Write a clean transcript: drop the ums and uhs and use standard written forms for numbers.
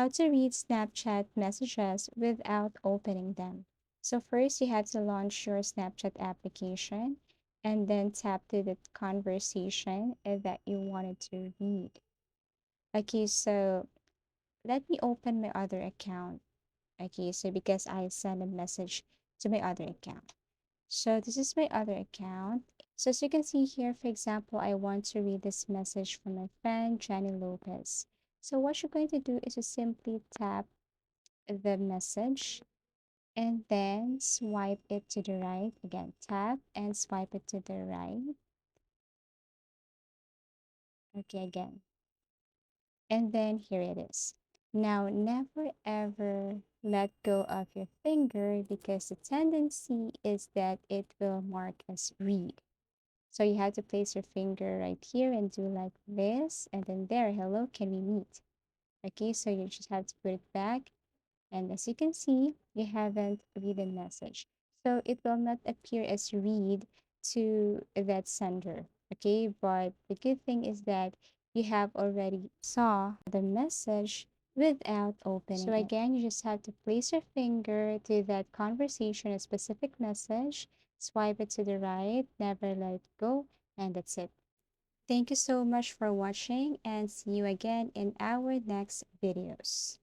How to read Snapchat messages without opening them. So first you have to launch your Snapchat application and then tap to the conversation that you wanted to read. Okay, so let me open my other account. Okay, so because I sent a message to my other account. So this is my other account. So as you can see here, for example, I want to read this message from my friend, Jenny Lopez. So what you're going to do is to simply tap the message and then swipe it to the right. Again, tap and swipe it to the right. Okay, again. And then here it is. Now, never ever let go of your finger because the tendency is that it will mark as read. So you have to place your finger right here and do like this, and then there, hello, can we meet? Okay, so you just have to put it back. And as you can see, you haven't read the message. So it will not appear as read to that sender. Okay, but the good thing is that you have already saw the message without opening so again, you just have to place your finger to that conversation, a specific message, swipe it to the right, never let it go, and that's it. Thank you so much for watching and see you again in our next videos.